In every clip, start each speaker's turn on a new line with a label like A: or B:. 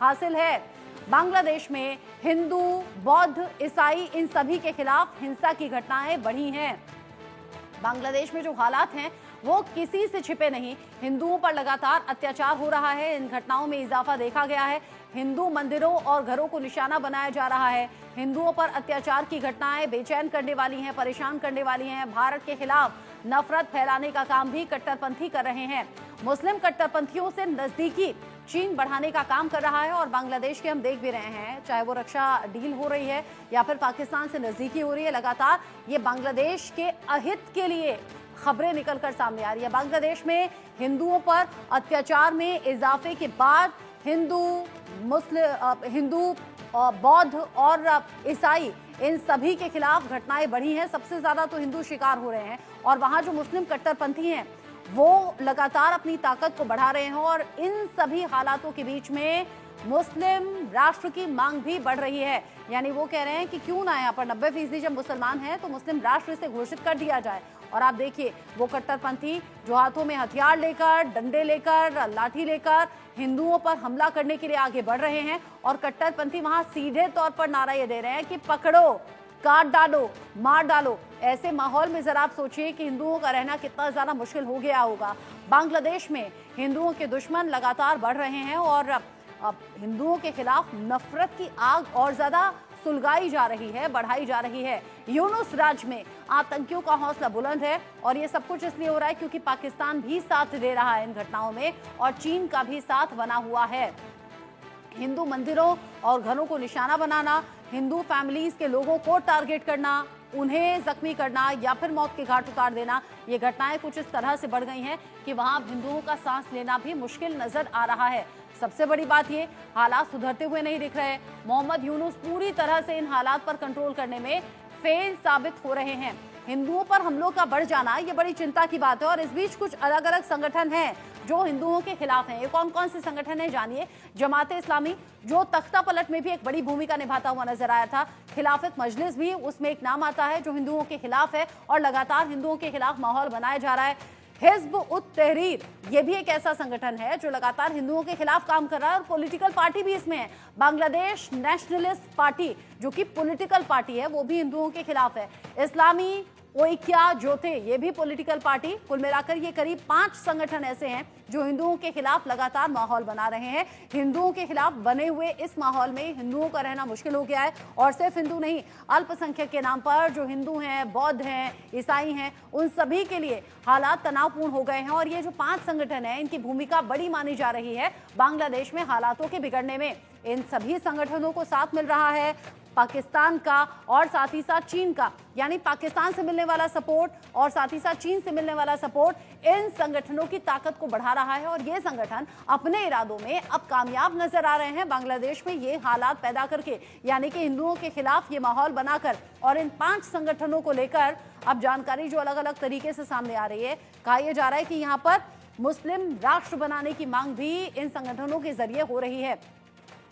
A: हासिल है। बांग्लादेश में हिंदू, बौद्ध, ईसाई इन सभी के खिलाफ हिंसा की घटनाएं बढ़ी हैं। बांग्लादेश में जो हालात हैं वो किसी से छिपे नहीं। हिंदुओं पर लगातार अत्याचार हो रहा है, इन घटनाओं में इजाफा देखा गया है। हिंदू मंदिरों और घरों को निशाना बनाया जा रहा है। हिंदुओं पर अत्याचार की घटनाएं बेचैन करने वाली हैं, परेशान करने वाली हैं। भारत के खिलाफ नफरत फैलाने का काम भी कट्टरपंथी कर रहे हैं। मुस्लिम कट्टरपंथियों से नजदीकी चीन बढ़ाने का काम कर रहा है और बांग्लादेश के हम देख भी रहे हैं, चाहे वो रक्षा डील हो रही है या फिर पाकिस्तान से नजदीकी हो रही है, लगातार ये बांग्लादेश के अहित के लिए खबरें निकलकर सामने आ रही है। बांग्लादेश में हिंदुओं पर अत्याचार में इजाफे के बाद हिंदू, बौद्ध और ईसाई इन सभी के खिलाफ घटनाएं बढ़ी हैं। सबसे ज्यादा तो हिंदू शिकार हो रहे हैं और वहां जो मुस्लिम कट्टरपंथी हैं वो लगातार अपनी ताकत को बढ़ा रहे हैं और इन सभी हालातों के बीच में मुस्लिम राष्ट्र की मांग भी बढ़ रही है। यानी वो कह रहे हैं कि क्यों ना यहाँ पर 90% जब मुसलमान हैं तो मुस्लिम राष्ट्र इसे घोषित कर दिया जाए। और आप देखिए वो कट्टरपंथी जो हाथों में हथियार लेकर, डंडे लेकर, लाठी लेकर हिंदुओं पर हमला करने के लिए आगे बढ़ रहे हैं और कट्टरपंथी वहां सीधे तौर पर नारा ये दे रहे हैं कि पकड़ो, काट डालो, मार डालो। ऐसे माहौल में जरा आप सोचिए कि हिंदुओं का रहना कितना ज्यादा मुश्किल हो गया होगा। बांग्लादेश में हिंदुओं के दुश्मन लगातार बढ़ रहे हैं और अब हिंदुओं के खिलाफ नफरत की आग और ज्यादा सुलगाई जा रही है, बढ़ाई जा रही है। यूनुस राज्य में आतंकियों का हौसला बुलंद है और ये सब कुछ इसलिए हो रहा है क्योंकि पाकिस्तान भी साथ दे रहा है इन घटनाओं में और चीन का भी साथ बना हुआ है। हिंदू मंदिरों और घरों को निशाना बनाना, हिंदू फैमिलीज के लोगों को टारगेट करना, उन्हें जख्मी करना या फिर मौत के घाट उतार देना, ये घटनाएं कुछ इस तरह से बढ़ गई हैं कि वहां हिंदुओं का सांस लेना भी मुश्किल नजर आ रहा है। सबसे बड़ी बात ये, हालात सुधरते हुए नहीं दिख रहे। मोहम्मद यूनुस पूरी तरह से इन हालात पर कंट्रोल करने में फेल साबित हो रहे हैं। हिंदुओं पर हमलों का बढ़ जाना ये बड़ी चिंता की बात है और इस बीच कुछ अलग अलग संगठन हैं जो हिंदुओं के खिलाफ हैं। ये कौन कौन से संगठन हैं जानिए। जमाते इस्लामी जो तख्ता पलट में भी एक बड़ी भूमिका निभाता हुआ नजर आया था, खिलाफत मजलिस भी उसमें एक नाम आता है जो हिंदुओं के खिलाफ है और लगातार हिंदुओं के खिलाफ माहौल बनाया जा रहा है। हिज़्ब उत तहरीर ये भी एक ऐसा संगठन है जो लगातार हिंदुओं के खिलाफ काम कर रहा है और पॉलिटिकल पार्टी भी इसमें है। बांग्लादेश नेशनलिस्ट पार्टी जो कि पॉलिटिकल पार्टी है वो भी हिंदुओं के खिलाफ है। इस्लामी ओइक्या जोथे ये भी पॉलिटिकल पार्टी। कुल मिलाकर ये करीब 5 संगठन ऐसे हैं जो हिंदुओं के खिलाफ लगातार माहौल बना रहे हैं। हिंदुओं के खिलाफ बने हुए इस माहौल में हिंदुओं का रहना मुश्किल हो गया है और सिर्फ हिंदू नहीं, अल्पसंख्यक के नाम पर जो हिंदू हैं, बौद्ध हैं, ईसाई हैं, उन सभी के लिए हालात तनावपूर्ण हो गए हैं। और ये जो 5 संगठन हैं इनकी भूमिका बड़ी मानी जा रही है बांग्लादेश में हालातों के बिगड़ने में। इन सभी संगठनों को साथ मिल रहा है पाकिस्तान का और साथ ही साथ चीन का, यानी पाकिस्तान से मिलने वाला सपोर्ट और साथ ही साथ चीन से मिलने वाला सपोर्ट इन संगठनों की ताकत को बढ़ा रहा है और ये संगठन अपने इरादों में अब कामयाब नजर आ रहे हैं बांग्लादेश में ये हालात पैदा करके, यानी कि हिंदुओं के खिलाफ ये माहौल बनाकर। और इन 5 संगठनों को लेकर अब जानकारी जो अलग अलग तरीके से सामने आ रही है, कहा यह जा रहा है कि यहाँ पर मुस्लिम राष्ट्र बनाने की मांग भी इन संगठनों के जरिए हो रही है।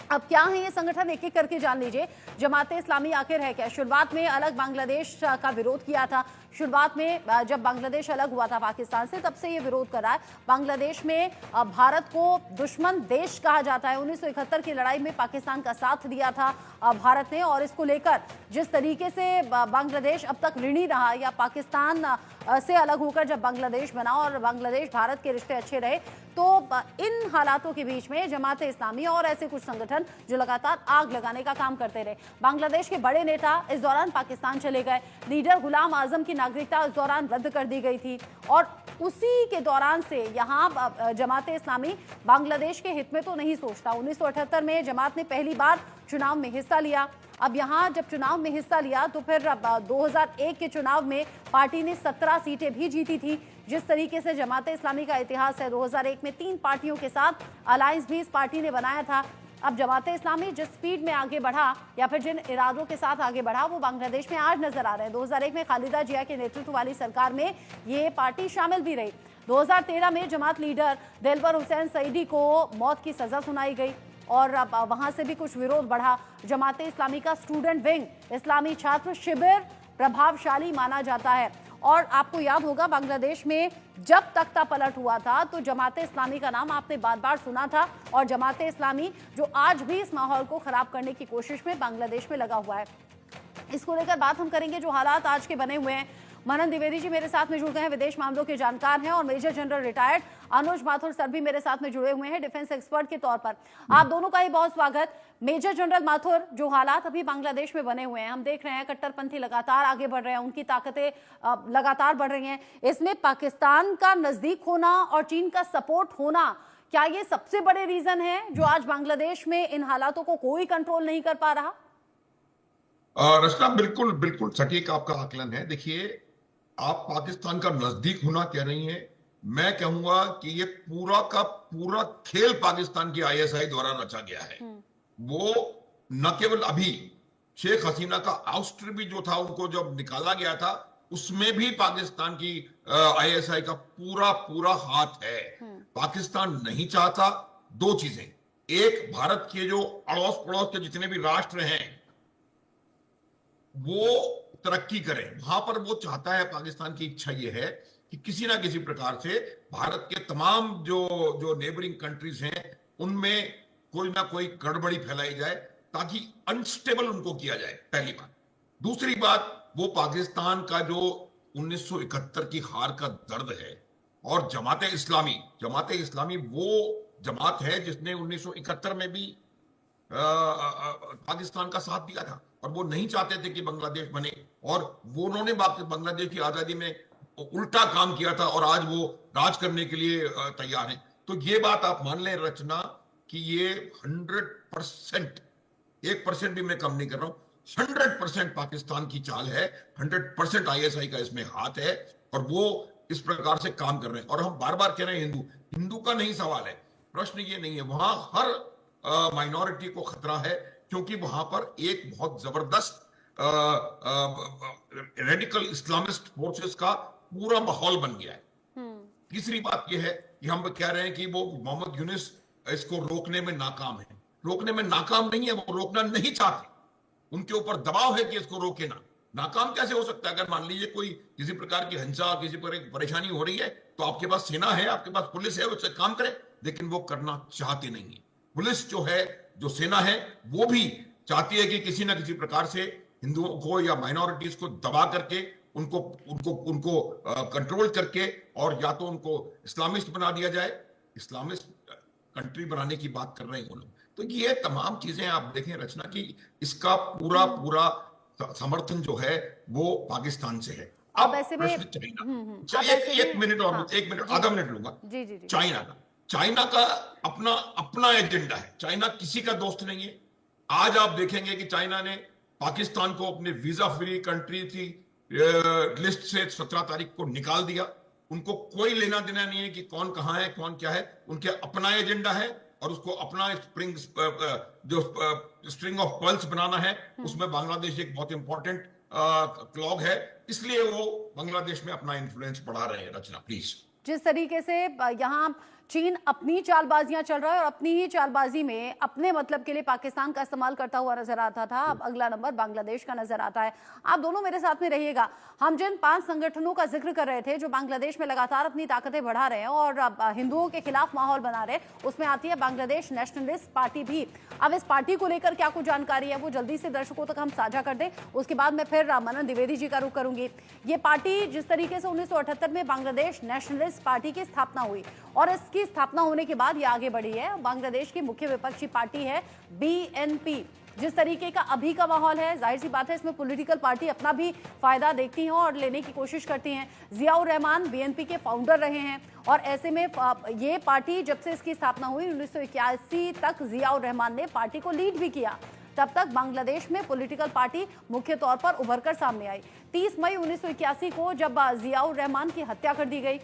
A: अब क्या है ये संगठन, एक एक करके जान लीजिए। जमाते इस्लामी आखिर है क्या? शुरुआत में अलग बांग्लादेश का विरोध किया था। शुरुआत में जब बांग्लादेश अलग हुआ था पाकिस्तान से तब से ये विरोध कर रहा है। बांग्लादेश में भारत को दुश्मन देश कहा जाता है। 1971 की लड़ाई में पाकिस्तान का साथ दिया था भारत ने और इसको लेकर जिस तरीके से बांग्लादेश अब तक ऋणी रहा या पाकिस्तान से अलग होकर जब बांग्लादेश बना और बांग्लादेश भारत के रिश्ते अच्छे रहे, तो इन हालातों के बीच में जमाते इस्लामी और ऐसे कुछ संगठन जो लगातार आग लगाने का काम करते रहे। बांग्लादेश के बड़े नेता इस दौरान पाकिस्तान चले गए। लीडर गुलाम आजम की नागरिकता उस दौरान रद्द कर दी गई थी और उसी के दौरान से यहाँ जमाते इस्लामी बांग्लादेश के हित में तो नहीं सोचता। 1978 में जमात ने पहली बार चुनाव में हिस्सा लिया। अब यहाँ जब चुनाव में हिस्सा लिया तो फिर 2001 के चुनाव में पार्टी ने 17 सीटें भी जीती थी। जिस तरीके से जमाते इस्लामी का इतिहास है, 2001 में 3 पार्टियों के साथ अलायंस भी इस पार्टी ने बनाया था। अब जमाते इस्लामी जिस स्पीड में आगे बढ़ा या फिर जिन इरादों के साथ आगे बढ़ा वो बांग्लादेश में आज नजर आ रहे हैं। 2001 में खालिदा जिया के नेतृत्व वाली सरकार में ये पार्टी शामिल भी रही। 2013 में जमात लीडर दिलबर हुसैन सईदी को मौत की सजा सुनाई गई और अब वहां से भी कुछ विरोध बढ़ा। जमाते इस्लामी का स्टूडेंट विंग इस्लामी छात्र शिविर प्रभावशाली माना जाता है और आपको याद होगा बांग्लादेश में जब तख्ता पलट हुआ था तो जमाते इस्लामी का नाम आपने बार बार सुना था, और जमाते इस्लामी जो आज भी इस माहौल को खराब करने की कोशिश में बांग्लादेश में लगा हुआ है। इसको लेकर बात हम करेंगे जो हालात आज के बने हुए हैं। मनन द्विवेदी जी मेरे साथ में जुड़ गए हैं, विदेश मामलों के जानकार हैं, और मेजर जनरल रिटायर्ड अनुज माथुर सर भी मेरे साथ में जुड़े हुए हैं डिफेंस एक्सपर्ट के तौर पर। आप दोनों का ही बहुत स्वागत। मेजर जनरल माथुर, जो हालात अभी बांग्लादेश में बने हुए हैं, हम देख रहे हैं कट्टरपंथी लगातार आगे बढ़ रहे हैं, उनकी ताकतें लगातार बढ़ रही हैं, इसमें पाकिस्तान का नजदीक होना और चीन का सपोर्ट होना, क्या ये सबसे बड़े रीजन है जो आज बांग्लादेश में इन हालातों को कोई कंट्रोल नहीं कर पा रहा?
B: रचना, बिल्कुल बिल्कुल सटीक आपका आकलन है। देखिए, आप पाकिस्तान का नजदीक होना कह रही हैं, मैं कहूंगा कि ये पूरा का पूरा खेल पाकिस्तान की आईएसआई द्वारा रचा गया है। वो न केवल अभी शेख हसीना का आउस्टर भी जो था, उनको जब निकाला गया था, उसमें भी पाकिस्तान की आईएसआई का पूरा पूरा हाथ है। पाकिस्तान नहीं चाहता दो चीजें, एक, भारत के जो अड़ोस पड़ोस के जितने भी राष्ट्र हैं वो तरक्की करें, वहां पर वो चाहता है, पाकिस्तान की इच्छा ये है कि किसी ना किसी प्रकार से भारत के तमाम जो नेबरिंग कंट्रीज हैं उनमें कोई ना कोई गड़बड़ी फैलाई जाए ताकि अनस्टेबल उनको किया जाए, पहली बात। दूसरी बात, वो पाकिस्तान का जो 1971 की हार का दर्द है, और जमाते इस्लामी वो जमात है जिसने 1971 में भी पाकिस्तान का साथ दिया था, और वो नहीं चाहते थे कि बांग्लादेश बने, और वो उन्होंने बांग्लादेश की आजादी में उल्टा काम किया था, और आज वो राज करने के लिए तैयार हैं। तो ये बात आप मान लें रचना कि ये 100%, 1% भी मैं कम नहीं कर रहा हूं, 100% पाकिस्तान की चाल है, 100% आईएसआई का इसमें हाथ है, और वो इस प्रकार से काम कर रहे हैं। और हम बार बार कह रहे हैं हिंदू का नहीं सवाल है, प्रश्न ये नहीं है, वहां हर माइनॉरिटी को खतरा है, क्योंकि वहां पर एक बहुत जबरदस्त रेडिकल इस्लामिस्ट फोर्सेस का पूरा माहौल बन गया है। तीसरी बात यह है कि हम कह रहे हैं कि वो मोहम्मद यूनिस इसको रोकने में नाकाम है। रोकने में नाकाम नहीं है, वो रोकना नहीं चाहते, उनके ऊपर दबाव है कि इसको रोके ना। नाकाम कैसे हो सकता है? अगर मान लीजिए कोई किसी प्रकार की हिंसा, किसी पर एक परेशानी हो रही है, तो आपके पास सेना है, आपके पास पुलिस है, उससे काम करे, लेकिन वो करना चाहते नहीं है। पुलिस जो है, जो सेना है, वो भी चाहती है कि किसी ना किसी प्रकार से हिंदुओं को या माइनॉरिटीज को दबा करके उनको कंट्रोल करके, और या तो उनको इस्लामिस्ट बना दिया जाए, इस्लामिस्ट कंट्री बनाने की बात कर रहे हैं वो लोग। तो ये तमाम चीजें आप देखें रचना की, इसका पूरा पूरा समर्थन जो है वो पाकिस्तान से है। अब प्रश्न चाइना, एक मिनट और, एक मिनट, आधा मिनट लूंगा। चाइना का अपना एजेंडा है, चाइना किसी का दोस्त नहीं है। आज आप देखेंगे कि चाइना ने पाकिस्तान को अपने वीजा फ्री कंट्री की लिस्ट से 17 तारीख को निकाल दिया। उनको कोई लेना देना नहीं है कि कौन कहां है, कौन क्या है, उनके अपना एजेंडा है, और उसको अपना स्ट्रिंग ऑफ पर्ल्स बनाना है। उसमें बांग्लादेश एक बहुत इंपॉर्टेंट क्लॉग है, इसलिए वो बांग्लादेश में अपना इन्फ्लुएंस बढ़ा रहे हैं। रचना, प्लीज।
A: जिस तरीके से यहाँ चीन अपनी चालबाजियां चल रहा है और अपनी ही चालबाजी में अपने मतलब के लिए पाकिस्तान का इस्तेमाल करता हुआ नजर आता था, अब अगला नंबर बांग्लादेश का नजर आता है। आप दोनों मेरे साथ में रहिएगा। हम जिन 5 संगठनों का जिक्र कर रहे थे जो बांग्लादेश में लगातार अपनी ताकतें बढ़ा रहे हैं और हिंदुओं के खिलाफ माहौल बना रहे हैं, उसमें आती है बांग्लादेश नेशनलिस्ट पार्टी भी। अब इस पार्टी को लेकर क्या कुछ जानकारी है वो जल्दी से दर्शकों तक हम साझा कर दें, उसके बाद मैं फिर मनन द्विवेदी जी का रुख करूंगी। ये पार्टी जिस तरीके से 1978 में बांग्लादेश नेशनलिस्ट पार्टी की स्थापना हुई, और इसकी स्थापना होने के बाद ये आगे बढ़ी है। बांग्लादेश की मुख्य विपक्षी पार्टी है बीएनपी। जिस तरीके का अभी का माहौल है, जाहिर सी बात है इसमें पॉलिटिकल पार्टी अपना भी फायदा देखती हैं और लेने की कोशिश करती हैं। जियाउर रहमान बीएनपी के फाउंडर रहे हैं, और ऐसे में ये पार्टी जब से इसकी स्थापना हुई 1981 तक जियाउर रहमान ने पार्टी को लीड भी किया। तब तक बांग्लादेश में पॉलिटिकल पार्टी मुख्य तौर पर उभरकर सामने आई। 30 मई 1981 को जब जियाउर रहमान की हत्या कर दी गई,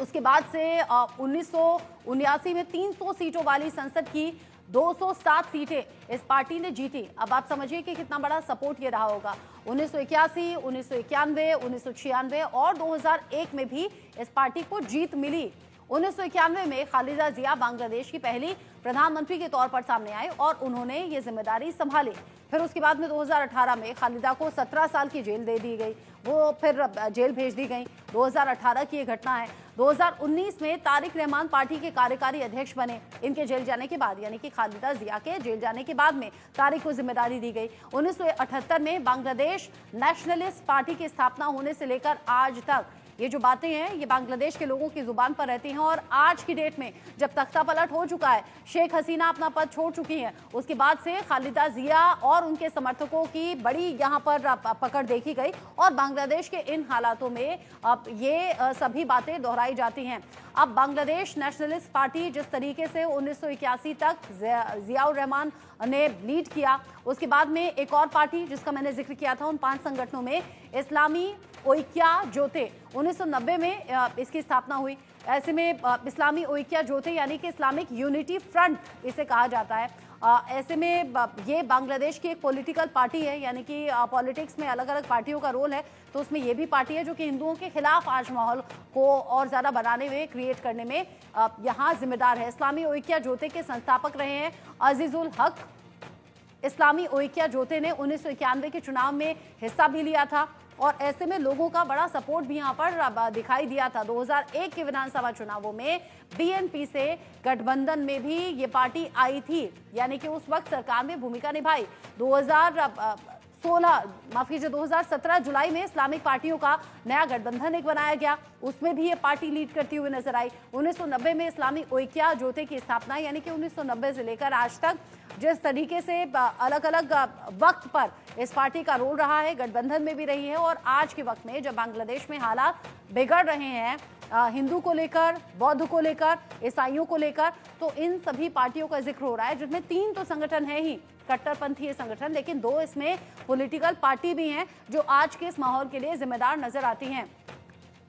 A: उसके बाद से 1979 में 300 सीटों वाली संसद की 207 सीटें इस पार्टी ने जीती। अब आप समझिए कि कितना बड़ा सपोर्ट ये रहा होगा। 1981, 1991, 1996 और 2001 में भी इस पार्टी को जीत मिली। 1991 में खालिदा जिया बांग्लादेश की पहली प्रधानमंत्री के तौर पर सामने आए और उन्होंने ये जिम्मेदारी संभाली। फिर उसके बाद में 2018 में खालिदा को 17 साल की जेल दे दी गई, वो फिर जेल भेज दी गई। 2018 की ये घटना है। 2019 में तारिक रहमान पार्टी के कार्यकारी अध्यक्ष बने इनके जेल जाने के बाद, यानी कि खालिदा जिया के जेल जाने के बाद में तारिक को जिम्मेदारी दी गई। 1978 में बांग्लादेश नेशनलिस्ट पार्टी की स्थापना होने से लेकर आज तक ये जो बातें हैं ये बांग्लादेश के लोगों की जुबान पर रहती हैं। और आज की डेट में जब तख्ता पलट हो चुका है, शेख हसीना अपना पद छोड़ चुकी हैं, उसके बाद से खालिदा जिया और उनके समर्थकों की बड़ी यहाँ पर पकड़ देखी गई और बांग्लादेश के इन हालातों में अब ये सभी बातें दोहराई जाती हैं। अब बांग्लादेश नेशनलिस्ट पार्टी जिस तरीके से 1981 तक जियाउर रहमान ने लीड किया, उसके बाद में एक और पार्टी जिसका मैंने जिक्र किया था, उन 5 संगठनों में इस्लामी ओइक्या जोते 1990 में इसकी स्थापना हुई। ऐसे में इस्लामी ओइक्या जोते यानी कि इस्लामिक यूनिटी फ्रंट इसे कहा जाता है। ऐसे में ये बांग्लादेश की एक पॉलिटिकल पार्टी है, यानी कि पॉलिटिक्स में अलग अलग पार्टियों का रोल है, तो उसमें ये भी पार्टी है जो कि हिंदुओं के खिलाफ आज माहौल को और ज़्यादा बनाने में, क्रिएट करने में यहाँ जिम्मेदार है। इस्लामी ओइक्या जोते के संस्थापक रहे हैं अजीजुल हक। इस्लामी ओइक्या जोते ने 1991 के चुनाव में हिस्सा भी लिया था और ऐसे में लोगों का बड़ा सपोर्ट भी यहाँ पर दिखाई दिया था। 2001 के विधानसभा चुनावों में बीएनपी से गठबंधन में भी ये पार्टी आई थी, यानी कि उस वक्त सरकार में भूमिका निभाई। 2017 जुलाई में इस्लामिक पार्टियों का नया गठबंधन एक बनाया गया, उसमें भी ये पार्टी लीड करती हुई नजर आई। 1990 में इस्लामी ओइक्या जोते की स्थापना, यानी कि 1990 से लेकर आज तक जिस तरीके से अलग अलग वक्त पर इस पार्टी का रोल रहा है, गठबंधन में भी रही है और आज के वक्त में जब बांग्लादेश में हालात बिगड़ रहे हैं हिंदू को लेकर, बौद्ध को लेकर, ईसाइयों को लेकर, तो इन सभी पार्टियों का जिक्र हो रहा है, जिसमें 3 तो संगठन है ही कट्टरपंथी संगठन, लेकिन 2 इसमें पॉलिटिकल पार्टी भी हैं जो आज के इस माहौल के लिए जिम्मेदार नजर आती हैं।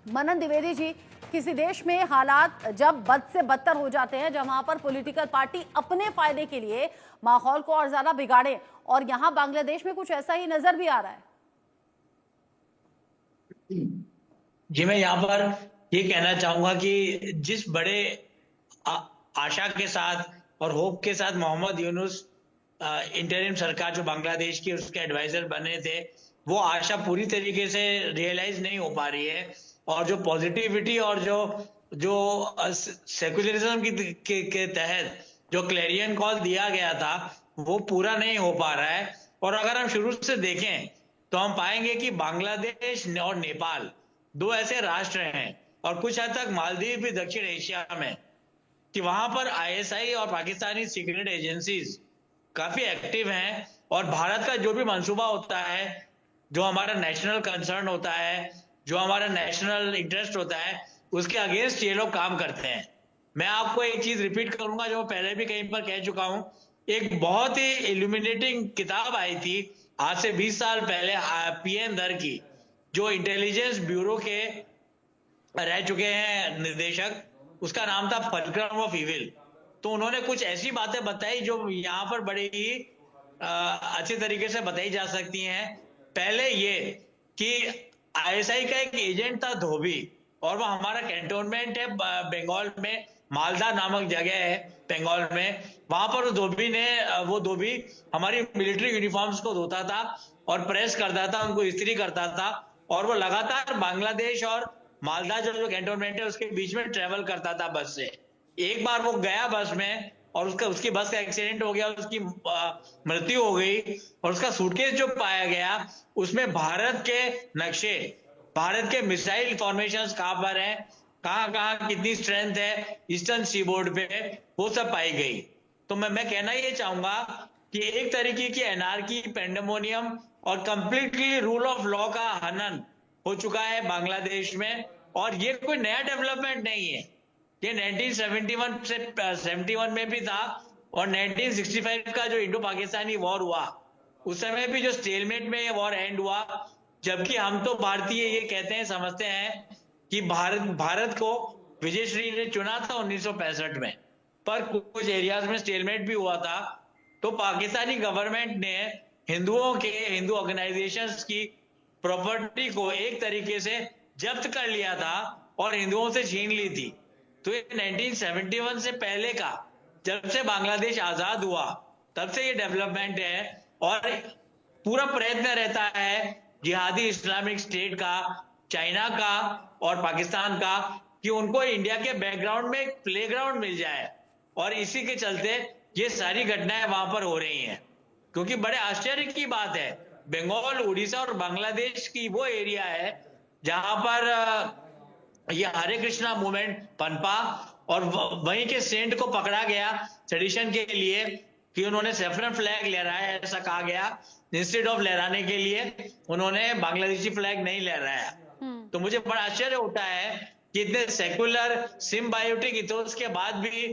A: मनन द्विवेदी जी, किसी देश में हालात जब बद से बदतर हो जाते हैं, जब वहां पर पॉलिटिकल पार्टी अपने फायदे के लिए माहौल को और ज्यादा बिगाड़े, और यहाँ बांग्लादेश में कुछ ऐसा ही नजर भी आ रहा है।
C: जी, मैं यहाँ पर ये कहना चाहूंगा कि जिस बड़े आशा के साथ और होप के साथ मोहम्मद यूनुस इंटरिम सरकार जो बांग्लादेश की उसके एडवाइजर बने थे, वो आशा पूरी तरीके से रियलाइज नहीं हो पा रही है और जो पॉजिटिविटी और जो सेकुलरिज्म के तहत जो क्लैरियन कॉल दिया गया था वो पूरा नहीं हो पा रहा है। और अगर हम शुरू से देखें तो हम पाएंगे कि बांग्लादेश और नेपाल 2 ऐसे राष्ट्र हैं और कुछ हद तक मालदीव भी दक्षिण एशिया में, कि वहां पर आईएसआई और पाकिस्तानी सीक्रेट एजेंसीज काफी एक्टिव हैं और भारत का जो भी मंसूबा होता है, जो हमारा नेशनल कंसर्न होता है, जो हमारा नेशनल इंटरेस्ट होता है, उसके अगेंस्ट ये लोग काम करते हैं। मैं आपको एक चीज रिपीट करूंगा जो पहले भी कहीं पर कह चुका हूं। एक बहुत ही इल्यूमिनेटिंग किताब आई थी आज से 20 साल पहले पीएन दर की, जो इंटेलिजेंस ब्यूरो के रह चुके हैं निदेशक, उसका नाम था फलक्रम ऑफ इविल। तो उन्होंने कुछ ऐसी बातें बताई जो यहाँ पर बड़ी ही अच्छी तरीके से बताई जा सकती हैं। पहले ये कि आईएसआई का एक एजेंट था धोबी, और वो हमारा कैंटोनमेंट है बंगाल में, मालदा नामक जगह है बंगाल में। वहां पर वो धोबी हमारी मिलिट्री यूनिफॉर्म्स को धोता था और प्रेस करता था, उनको इस्त्री करता था, और वो लगातार बांग्लादेश और मालदा जो कैंटोनमेंट है उसके बीच में ट्रेवल करता था बस से। एक बार वो गया बस में और उसकी बस का एक्सीडेंट हो गया, उसकी मृत्यु हो गई, और उसका सूटकेस जो पाया गया उसमें भारत के नक्शे, भारत के मिसाइल फॉर्मेशंस कहां पर हैं, कहां कितनी स्ट्रेंथ है ईस्टर्न सीबोर्ड पे, वो सब पाई गई। तो मैं कहना ये चाहूंगा कि एक तरीके की एनार्की, पेंडेमोनियम और कंप्लीटली रूल ऑफ लॉ का हनन हो चुका है बांग्लादेश में, और ये कोई नया डेवलपमेंट नहीं है। ये 1971 से 71 में भी था, और 1965 का जो इंडो पाकिस्तानी वॉर हुआ उस समय भी जो स्टेलमेट में ये वॉर एंड हुआ। जबकि हम तो भारतीय ये कहते हैं, समझते हैं कि भारत को विजयश्री ने चुना था 1965 में, पर कुछ एरियाज में स्टेलमेट भी हुआ था। तो पाकिस्तानी गवर्नमेंट ने हिंदू ऑर्गेनाइजेशंस की प्रॉपर्टी को एक तरीके से जब्त कर लिया था और हिंदुओं से छीन ली थी। तो ये 1971 से पहले का, जब से बांग्लादेश आजाद हुआ तब से ये डेवलपमेंट है। और पूरा प्रयत्न रहता है जिहादी इस्लामिक स्टेट का, चाइना का और पाकिस्तान का, कि उनको इंडिया के बैकग्राउंड में एक प्लेग्राउंड मिल जाए। और इसी के चलते ये सारी घटनाएं वहां पर हो रही हैं। क्योंकि बड़े आश्चर्य की बात है, बंगाल, उड़ीसा और बांग्लादेश की वो एरिया है जहां पर ये हरे कृष्णा मूवमेंट पनपा, और वहीं के सेंट को पकड़ा गया सेडिशन के लिए कि उन्होंने सेफरन फ्लैग लहराया, ऐसा कहा गया। इंस्टेड ऑफ लहराने के लिए उन्होंने बांग्लादेशी फ्लैग नहीं लहराया। तो मुझे बड़ा आश्चर्य होता है कि इतने सेकुलर सिम्बायोटिक इथोस के बाद भी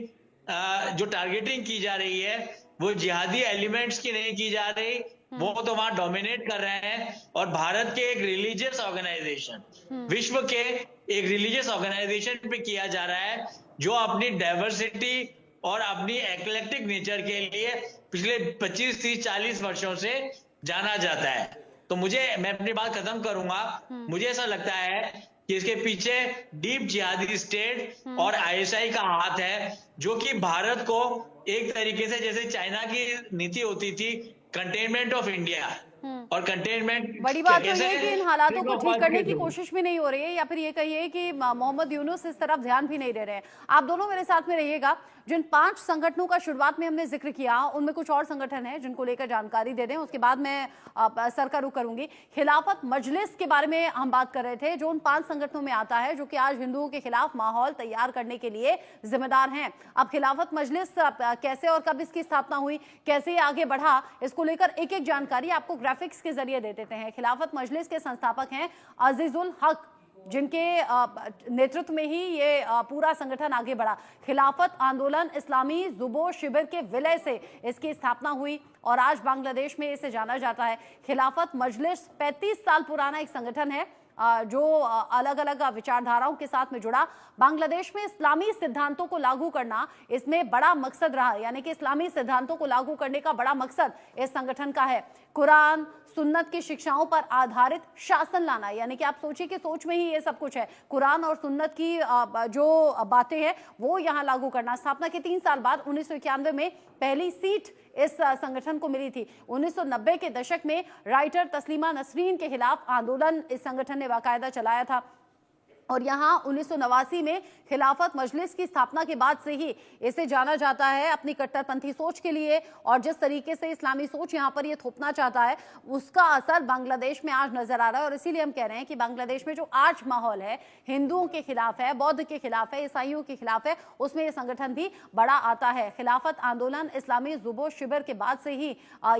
C: जो टारगेटिंग की जा रही है वो जिहादी एलिमेंट्स की नहीं की जा रही, वो तो वहां डोमिनेट कर रहे हैं। और भारत के एक रिलीजियस ऑर्गेनाइजेशन, विश्व के एक रिलीजियस ऑर्गेनाइजेशन पे किया जा रहा है जो अपनी डाइवर्सिटी और अपनी एक्लेक्टिक नेचर के लिए पिछले 25, 30, 40 वर्षों से जाना जाता है। तो मैं अपनी बात खत्म करूंगा। मुझे ऐसा लगता है कि इसके पीछे डीप जिहादी स्टेट और आईएसआई का हाथ है, जो कि भारत को एक तरीके से, जैसे चाइना की नीति होती थी कंटेनमेंट ऑफ इंडिया, और कंटेनमेंट,
A: बड़ी बात तो ये कि इन हालातों को ठीक करने की कोशिश भी नहीं हो रही है, या फिर ये कहिए कि मोहम्मद यूनुस इस तरफ ध्यान भी नहीं दे रहे हैं। आप दोनों मेरे साथ में रहिएगा। जिन 5 संगठनों का शुरुआत में हमने जिक्र किया, उनमें कुछ और संगठन हैं जिनको लेकर जानकारी दे दें, उसके बाद मैं सर का रुख करूंगी। खिलाफत मजलिस के बारे में हम बात कर रहे थे, जो उन 5 संगठनों में आता है जो कि आज हिंदुओं के खिलाफ माहौल तैयार करने के लिए जिम्मेदार हैं। अब खिलाफत मजलिस कैसे और कब इसकी स्थापना हुई, कैसे आगे बढ़ा, इसको लेकर एक एक जानकारी आपको ग्राफिक्स के जरिए दे देते हैं। खिलाफत मजलिस के संस्थापक हैं अजीजुल हक, जिनके नेतृत्व में ही ये पूरा संगठन आगे बढ़ा। खिलाफत आंदोलन इस्लामी जुबो शिविर के विलय से इसकी स्थापना हुई और आज बांग्लादेश में इसे जाना जाता है। खिलाफत मजलिस 35 साल पुराना एक संगठन है जो अलग अलग विचारधाराओं के साथ में जुड़ा। बांग्लादेश में इस्लामी सिद्धांतों को लागू करना इसमें बड़ा मकसद रहा, यानी कि इस्लामी सिद्धांतों को लागू करने का बड़ा मकसद इस संगठन का है। कुरान सुन्नत की शिक्षाओं पर आधारित शासन लाना, यानी कि आप सोचिए कि सोच में ही ये सब कुछ है। कुरान और सुन्नत की जो बातें हैं वो यहाँ लागू करना। स्थापना के 3 साल बाद 1991 में पहली सीट इस संगठन को मिली थी। 1990 के दशक में राइटर तस्लीमा नसरीन के खिलाफ आंदोलन इस संगठन ने बाकायदा चलाया था और यहाँ 1989 में खिलाफत मजलिस की स्थापना के बाद से ही इसे जाना जाता है अपनी कट्टरपंथी सोच के लिए। और जिस तरीके से इस्लामी सोच यहाँ पर ये थोपना चाहता है उसका असर बांग्लादेश में आज नजर आ रहा है। और इसीलिए हम कह रहे हैं कि बांग्लादेश में जो आज माहौल है हिंदुओं के खिलाफ है, बौद्ध के खिलाफ है, ईसाइयों के खिलाफ है, उसमें ये संगठन भी बड़ा आता है। खिलाफत आंदोलन इस्लामी जुबो शिविर के बाद से ही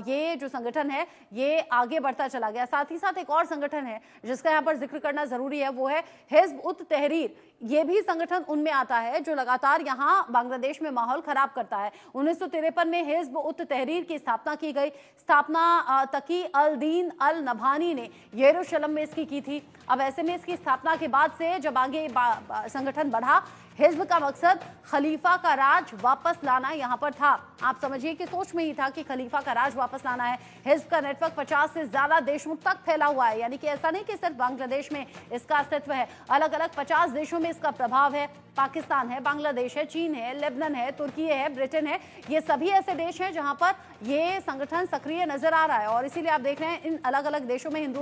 A: ये जो संगठन है ये आगे बढ़ता चला गया। साथ ही साथ एक और संगठन है जिसका यहाँ पर जिक्र करना जरूरी है, वो है हिज़्ब उत तहरीर। ये भी संगठन उनमें आता है जो लगातार यहाँ बांग्लादेश में माहौल खराब करता है। 1953 में हिज़्ब उत तहरीर की स्थापना की गई। स्थापना तकी अल दीन अल नभानी ने यरूशलेम में इसकी की थी। अब ऐसे में इसकी स्थापना के बाद से जब आगे संगठन बढ़ा, हिज़्ब का मकसद खलीफा का राज वापस लाना यहाँ पर था। आप समझिए कि सोच में ही था कि खलीफा का राज वापस लाना है। हिज़्ब का नेटवर्क 50 से ज्यादा देशों तक फैला हुआ है, यानी कि ऐसा नहीं कि सिर्फ बांग्लादेश में इसका अस्तित्व है, अलग अलग 50 देशों में इसका प्रभाव है। पाकिस्तान है, बांग्लादेश है, चीन है, लेबनान है, तुर्की है, ब्रिटेन है, ये सभी ऐसे देश हैं जहां पर ये संगठन सक्रिय नजर आ रहा है। और इसीलिए आप देख रहे हैं इन अलग अलग देशों में हिंदुओं